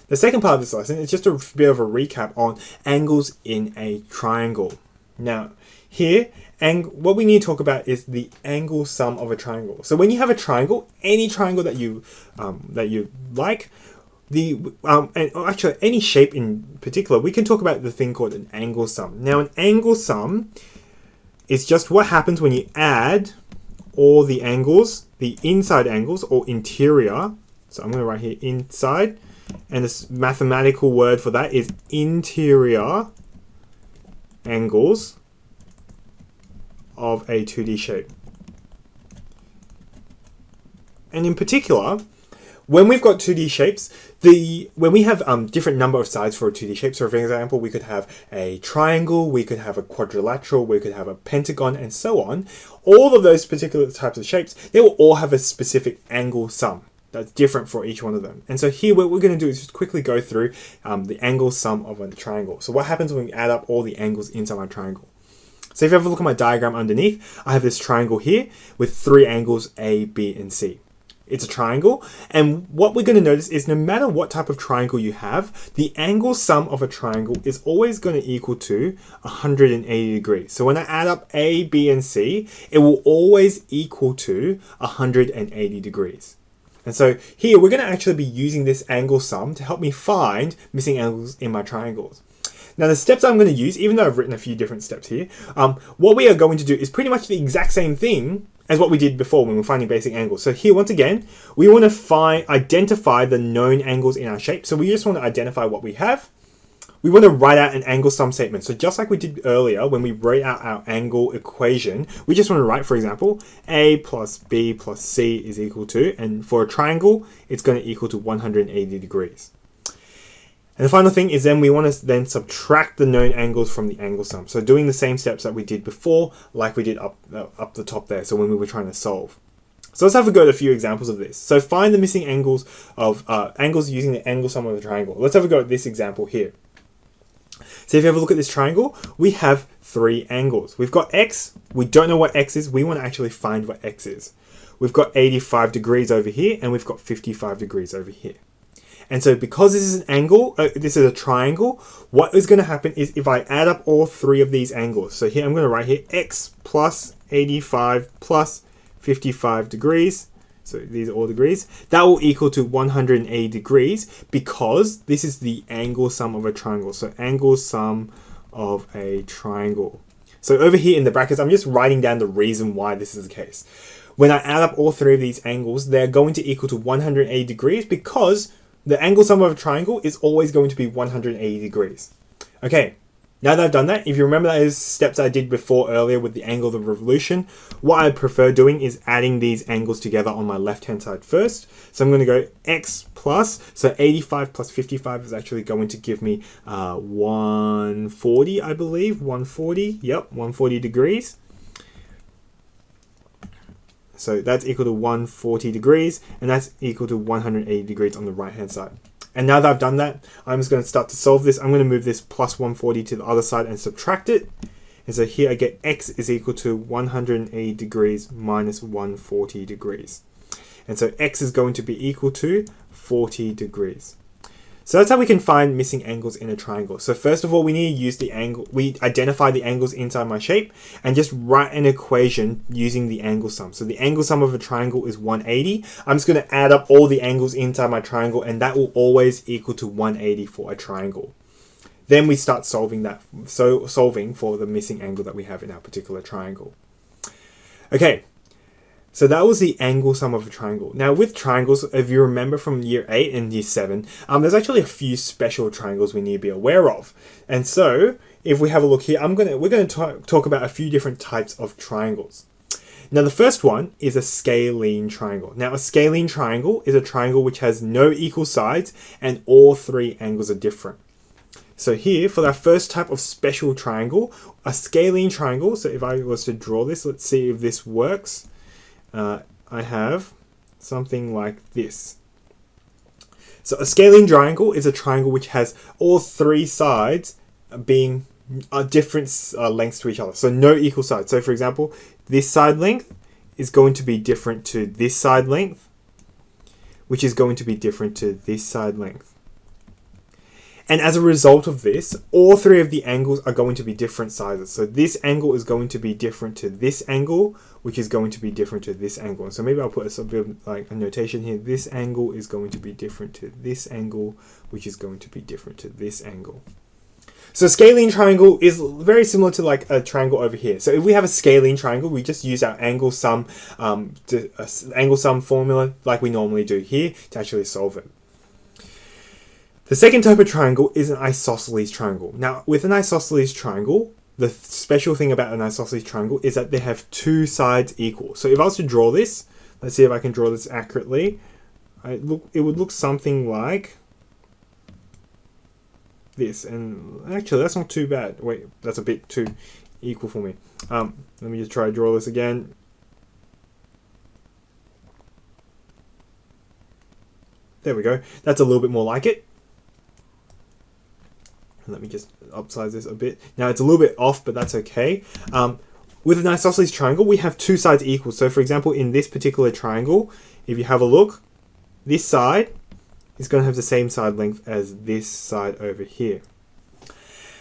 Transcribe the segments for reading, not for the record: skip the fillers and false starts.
The second part of this lesson is just a bit of a recap on angles in a triangle. Now, here, what we need to talk about is the angle sum of a triangle. So when you have a triangle, any triangle that you like, and actually any shape in particular, we can talk about the thing called an angle sum. Now, an angle sum is just what happens when you add all the angles, the inside angles or interior. So I'm going to write here inside, and this mathematical word for that is interior angles of a 2D shape. And in particular, when we've got 2D shapes, when we have different number of sides for a 2D shape, so for example, we could have a triangle, we could have a quadrilateral, we could have a pentagon, and so on. All of those particular types of shapes, they will all have a specific angle sum that's different for each one of them. And so here, what we're going to do is just quickly go through the angle sum of a triangle. So what happens when we add up all the angles inside my triangle? So if you have a look at my diagram underneath, I have this triangle here with 3 angles A, B, and C. It's a triangle, and what we're going to notice is no matter what type of triangle you have, the angle sum of a triangle is always going to equal to 180 degrees. So when I add up A, B, and C, it will always equal to 180 degrees. And so here we're going to actually be using this angle sum to help me find missing angles in my triangles. Now the steps I'm going to use, even though I've written a few different steps here, what we are going to do is pretty much the exact same thing as what we did before when we're finding basic angles. So here, once again, we want to identify the known angles in our shape. So we just want to identify what we have. We want to write out an angle sum statement. So just like we did earlier when we wrote out our angle equation, we just want to write, for example, A plus B plus C is equal to, and for a triangle, it's going to equal to 180 degrees. And the final thing is then we want to then subtract the known angles from the angle sum. So doing the same steps that we did before, like we did up the top there, so when we were trying to solve. So let's have a go at a few examples of this. So find the missing angles of angles using the angle sum of a triangle. Let's have a go at this example here. So if you have a look at this triangle, we have 3 angles. We've got X, we don't know what X is, we want to actually find what X is. We've got 85 degrees over here, and we've got 55 degrees over here. And so because this is an angle, this is a triangle, what is going to happen is if I add up all 3 of these angles, so here I'm going to write here X plus 85 plus 55 degrees, so these are all degrees, that will equal to 180 degrees because this is the angle sum of a triangle. So angle sum of a triangle. So over here in the brackets, I'm just writing down the reason why this is the case. When I add up all 3 of these angles, they're going to equal to 180 degrees because the angle sum of a triangle is always going to be 180 degrees. Okay, now that I've done that, if you remember those steps I did before earlier with the angle of revolution, what I prefer doing is adding these angles together on my left-hand side first. So I'm going to go X plus, so 85 plus 55 is actually going to give me 140, I believe, 140, yep, 140 degrees. So that's equal to 140 degrees, and that's equal to 180 degrees on the right-hand side. And now that I've done that, I'm just going to start to solve this. I'm going to move this plus 140 to the other side and subtract it. And so here I get X is equal to 180 degrees minus 140 degrees. And so X is going to be equal to 40 degrees. So that's how we can find missing angles in a triangle. So first of all, we need to use the angle. We identify the angles inside my shape and just write an equation using the angle sum. So the angle sum of a triangle is 180. I'm just going to add up all the angles inside my triangle, and that will always equal to 180 for a triangle. Then we start solving that. So solving for the missing angle that we have in our particular triangle. Okay. So that was the angle sum of a triangle. Now with triangles, if you remember from year 8 and year 7, there's actually a few special triangles we need to be aware of. And so if we have a look here, we're going to talk about a few different types of triangles. Now the first one is a scalene triangle. Now a scalene triangle is a triangle which has no equal sides and all 3 angles are different. So here, for that first type of special triangle, a scalene triangle, so if I was to draw this, let's see if this works. I have something like this. So a scalene triangle is a triangle which has all 3 sides being different lengths to each other. So no equal sides. So for example, this side length is going to be different to this side length, which is going to be different to this side length. And as a result of this, all three of the angles are going to be different sizes. So this angle is going to be different to this angle, which is going to be different to this angle. And so maybe I'll put a bit of like a notation here. This angle is going to be different to this angle, which is going to be different to this angle. So scalene triangle is very similar to like a triangle over here. So if we have a scalene triangle, we just use our angle sum formula like we normally do here to actually solve it. The second type of triangle is an isosceles triangle. Now, with an isosceles triangle, the special thing about an isosceles triangle is that they have two sides equal. So if I was to draw this, let's see if I can draw this accurately. It would look something like this. And actually, that's not too bad. Wait, that's a bit too equal for me. Let me just try to draw this again. There we go. That's a little bit more like it. Let me just upsize this a bit. Now it's a little bit off, but that's okay. With an isosceles triangle, we have two sides equal. So for example, in this particular triangle, if you have a look, this side is going to have the same side length as this side over here.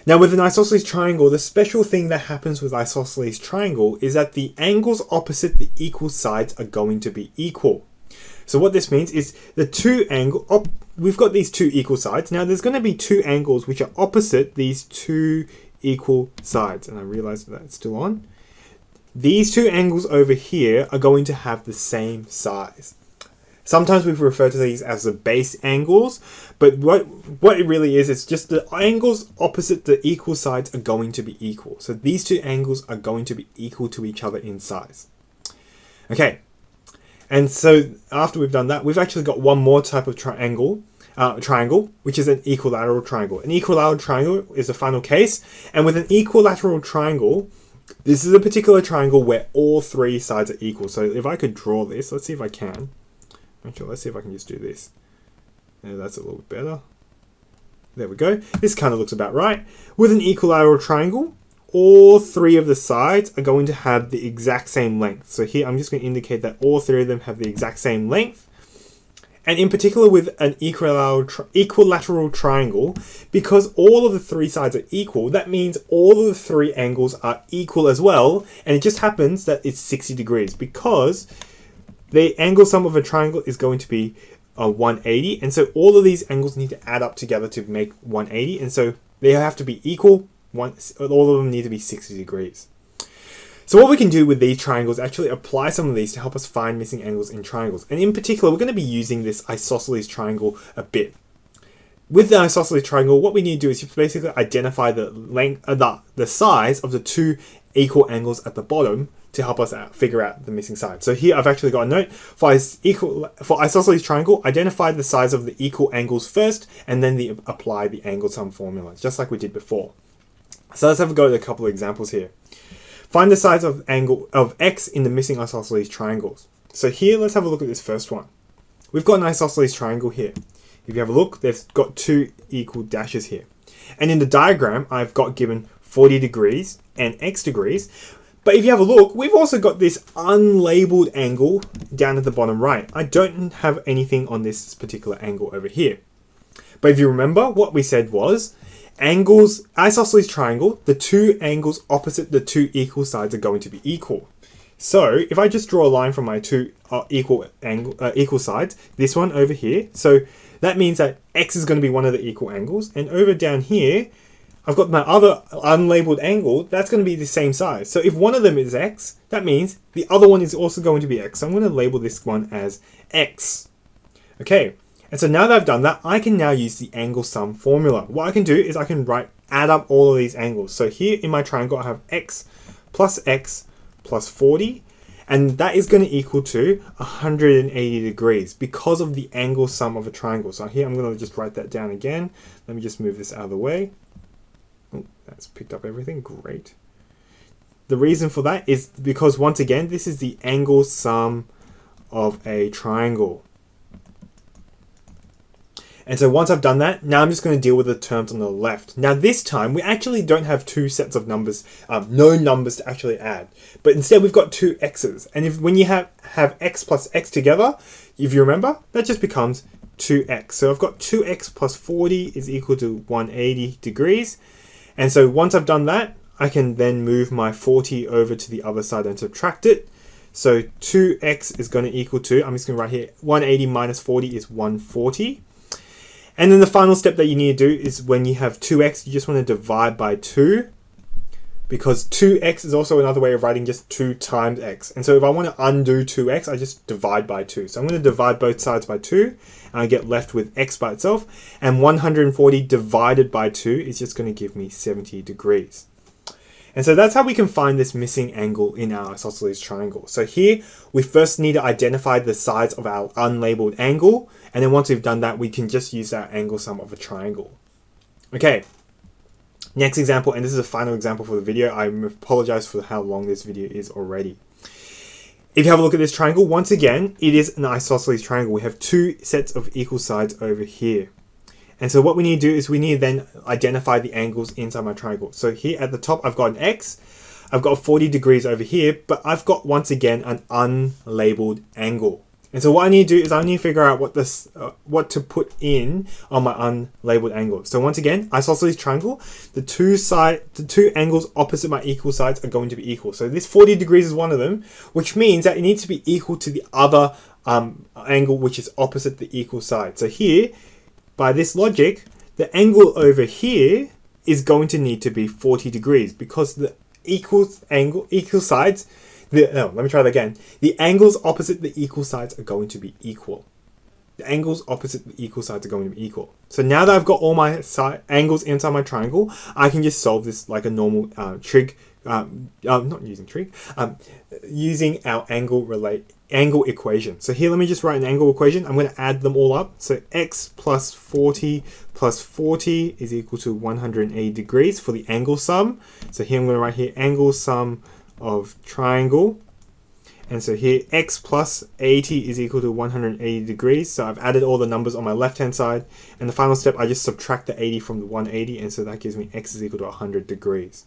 Now with an isosceles triangle, the special thing that happens with isosceles triangle is that the angles opposite the equal sides are going to be equal. So what this means is we've got these two equal sides. Now there's going to be two angles which are opposite these two equal sides. And I realize that it's still on. These two angles over here are going to have the same size. Sometimes we refer to these as the base angles, but what it really is, it's just the angles opposite the equal sides are going to be equal. So these two angles are going to be equal to each other in size. Okay. And so after we've done that, we've actually got one more type of triangle, which is an equilateral triangle. An equilateral triangle is the final case. And with an equilateral triangle, this is a particular triangle where all three sides are equal. So if I could draw this, let's see if I can. Actually, let's see if I can just do this. Yeah, that's a little bit better. There we go. This kind of looks about right. With an equilateral triangle, all three of the sides are going to have the exact same length. So here I'm just going to indicate that all three of them have the exact same length. And in particular with an equilateral triangle, because all of the three sides are equal, that means all of the three angles are equal as well. And it just happens that it's 60 degrees because the angle sum of a triangle is going to be 180. And so all of these angles need to add up together to make 180. And so they have to be equal. All of them need to be 60 degrees. So what we can do with these triangles, actually apply some of these to help us find missing angles in triangles. And in particular, we're going to be using this isosceles triangle a bit. With the isosceles triangle, what we need to do is just basically identify the length, the size of the two equal angles at the bottom to help us figure out the missing side. So here I've actually got a note for isosceles triangle, identify the size of the equal angles first, and then apply the angle sum formula, just like we did before. So let's have a go at a couple of examples here. Find the size of angle of x in the missing isosceles triangles. So here, let's have a look at this first one. We've got an isosceles triangle here. If you have a look, they've got two equal dashes here. And in the diagram, I've got given 40 degrees and x degrees. But if you have a look, we've also got this unlabeled angle down at the bottom right. I don't have anything on this particular angle over here. But if you remember, what we said was, isosceles triangle, the two angles opposite the two equal sides are going to be equal. So if I just draw a line from my two equal sides, this one over here, so that means that x is going to be one of the equal angles, and over down here, I've got my other unlabeled angle, that's going to be the same size. So if one of them is x, that means the other one is also going to be x. So I'm going to label this one as x. Okay. And so now that I've done that, I can now use the angle sum formula. What I can do is I can add up all of these angles. So here in my triangle, I have x plus 40. And that is going to equal to 180 degrees because of the angle sum of a triangle. So here I'm going to just write that down again. Let me just move this out of the way. Oh, that's picked up everything. Great. The reason for that is because, once again, this is the angle sum of a triangle. And so once I've done that, now I'm just going to deal with the terms on the left. Now this time, we actually don't have two sets of numbers, no numbers to actually add. But instead we've got two x's. And when you have x plus x together, if you remember, that just becomes 2x. So I've got 2x plus 40 is equal to 180 degrees. And so once I've done that, I can then move my 40 over to the other side and subtract it. So 2x is going to equal to, I'm just going to write here, 180 minus 40 is 140. And then the final step that you need to do is when you have 2x, you just want to divide by 2. Because 2x is also another way of writing just 2 times x. And so if I want to undo 2x, I just divide by 2. So I'm going to divide both sides by 2, and I get left with x by itself. And 140 divided by 2 is just going to give me 70 degrees. And so that's how we can find this missing angle in our isosceles triangle. So here, we first need to identify the sides of our unlabeled angle. And then once we've done that, we can just use our angle sum of a triangle. Okay. Next example, and this is a final example for the video. I apologize for how long this video is already. If you have a look at this triangle, once again, it is an isosceles triangle. We have 2 sets of equal sides over here. And so what we need to do is we need to then identify the angles inside my triangle. So here at the top, I've got an x. I've got 40 degrees over here, but I've got, once again, an unlabeled angle. And so what I need to do is I need to figure out what to put in on my unlabeled angle. So once again, isosceles triangle, the two angles opposite my equal sides are going to be equal. So this 40 degrees is one of them, which means that it needs to be equal to the other angle which is opposite the equal side. So here, by this logic, the angle over here is going to need to be 40 degrees because the equal sides. Let me try that again. The angles opposite the equal sides are going to be equal. The angles opposite the equal sides are going to be equal. So now that I've got all my angles inside my triangle, I can just solve this like a normal trig. Not using trig. Using our angle equation. So here, let me just write an angle equation. I'm going to add them all up. So x plus 40 is equal to 180 degrees for the angle sum. So here I'm going to write here angle sum of triangle. And so here x plus 80 is equal to 180 degrees. So I've added all the numbers on my left hand side, and the final step I just subtract the 80 from the 180, and so that gives me x is equal to 100 degrees.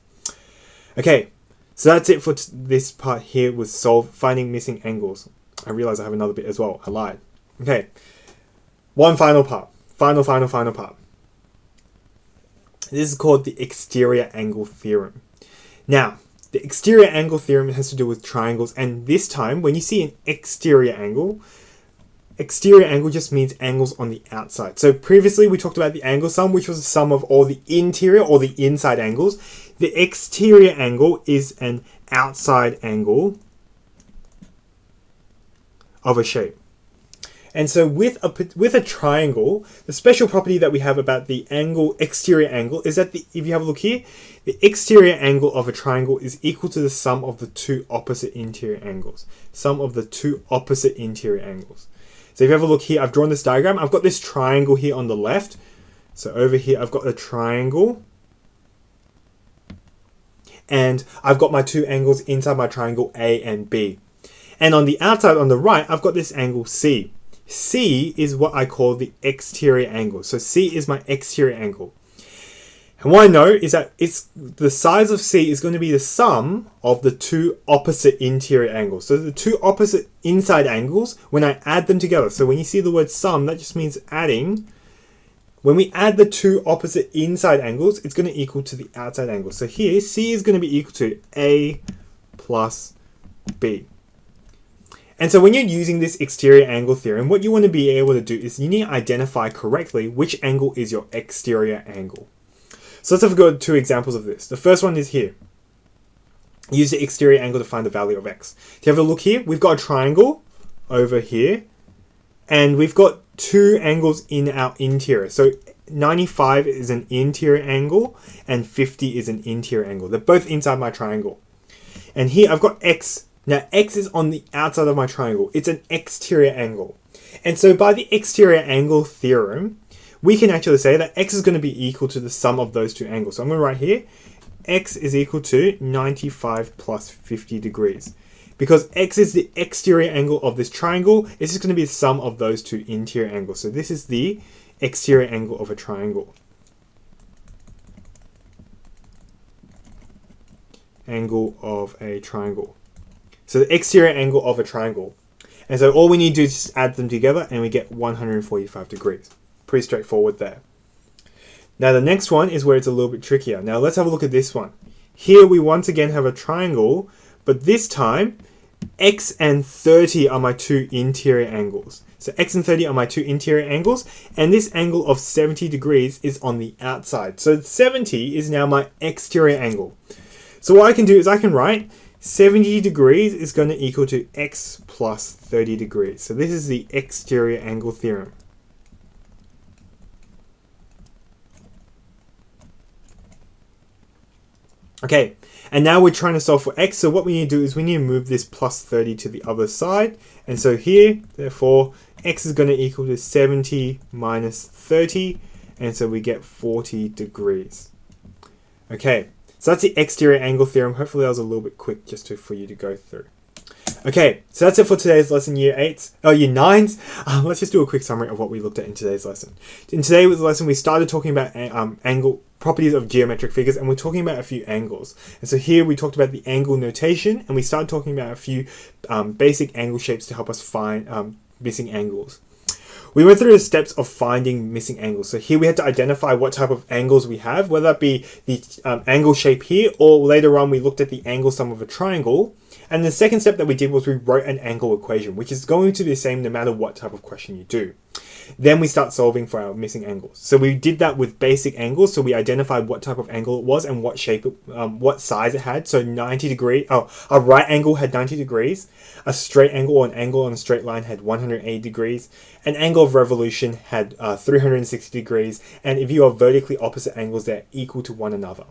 Okay, so that's it for this part here with finding missing angles. I realize I have another bit as well. I lied. Okay, one final part. Final part. This is called the exterior angle theorem. Now, the exterior angle theorem has to do with triangles, and this time when you see an exterior angle just means angles on the outside. So previously we talked about the angle sum, which was the sum of all the interior or the inside angles. The exterior angle is an outside angle of a shape. And so with a triangle, the special property that we have about the exterior angle is that if you have a look here, the exterior angle of a triangle is equal to the sum of the 2 opposite interior angles. Sum of the 2 opposite interior angles. So if you have a look here, I've drawn this diagram. I've got this triangle here on the left. So over here, I've got a triangle. And I've got my 2 angles inside my triangle A and B. And on the outside, on the right, I've got this angle C. C is what I call the exterior angle. So C is my exterior angle. And what I know is that the size of C is going to be the sum of the 2 opposite interior angles. So the 2 opposite inside angles, when I add them together. So when you see the word sum, that just means adding. When we add the 2 opposite inside angles, it's going to equal to the outside angle. So here, C is going to be equal to A plus B. And so when you're using this exterior angle theorem, what you want to be able to do is you need to identify correctly which angle is your exterior angle. So let's have a go at 2 examples of this. The first one is here. Use the exterior angle to find the value of x. If you have a look here, we've got a triangle over here, and we've got 2 angles in our interior. So 95 is an interior angle, and 50 is an interior angle. They're both inside my triangle. And here I've got x. Now, x is on the outside of my triangle. It's an exterior angle. And so by the exterior angle theorem, we can actually say that x is going to be equal to the sum of those 2 angles. So I'm going to write here, x is equal to 95 plus 50 degrees. Because x is the exterior angle of this triangle, it's just going to be the sum of those 2 interior angles. So this is the exterior angle of a triangle. Angle of a triangle. So the exterior angle of a triangle. And so all we need to do is just add them together and we get 145 degrees. Pretty straightforward there. Now the next one is where it's a little bit trickier. Now let's have a look at this one. Here we once again have a triangle, but this time x and 30 are my two interior angles. So x and 30 are my two interior angles, and this angle of 70 degrees is on the outside. So 70 is now my exterior angle. So what I can do is I can write 70 degrees is going to equal to x plus 30 degrees. So this is the exterior angle theorem. Okay, and now we're trying to solve for x, so what we need to do is we need to move this plus 30 to the other side. And so here, therefore, x is going to equal to 70 minus 30, and so we get 40 degrees. Okay, so that's the exterior angle theorem. Hopefully that was a little bit quick just for you to go through. Okay, so that's it for today's lesson, year 9s. Let's just do a quick summary of what we looked at in today's lesson. In today's lesson, we started talking about angle properties of geometric figures, and we're talking about a few angles. And so here we talked about the angle notation, and we started talking about a few basic angle shapes to help us find missing angles. We went through the steps of finding missing angles. So here we had to identify what type of angles we have, whether that be the angle shape here, or later on we looked at the angle sum of a triangle. And the second step that we did was we wrote an angle equation, which is going to be the same no matter what type of question you do. Then we start solving for our missing angles. So we did that with basic angles. So we identified what type of angle it was and what shape, what size it had. So 90 degrees, a right angle had 90 degrees. A straight angle or an angle on a straight line had 180 degrees. An angle of revolution had 360 degrees. And if you are vertically opposite angles, they're equal to one another.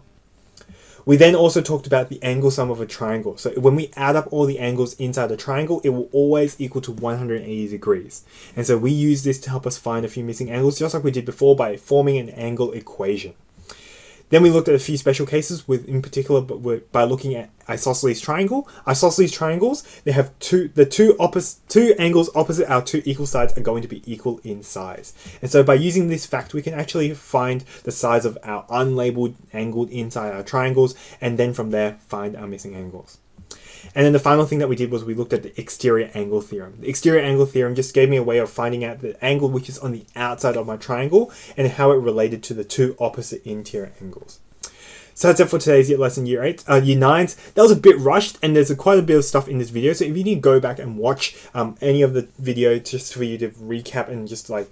We then also talked about the angle sum of a triangle. So when we add up all the angles inside a triangle, it will always equal to 180 degrees. And so we use this to help us find a few missing angles, just like we did before by forming an angle equation. Then we looked at a few special cases, in particular by looking at isosceles triangle. Isosceles triangles, they have two angles opposite our two equal sides are going to be equal in size. And so by using this fact, we can actually find the size of our unlabeled angled inside our triangles, and then from there find our missing angles. And then the final thing that we did was we looked at the exterior angle theorem. The exterior angle theorem just gave me a way of finding out the angle which is on the outside of my triangle and how it related to the two opposite interior angles. So that's it for today's lesson, year 9s. That was a bit rushed, and there's quite a bit of stuff in this video. So if you need to go back and watch any of the video just for you to recap and just like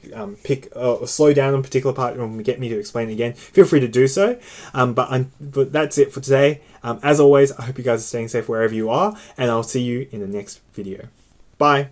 slow down on a particular part and get me to explain it again, feel free to do so. But that's it for today. As always, I hope you guys are staying safe wherever you are, and I'll see you in the next video. Bye.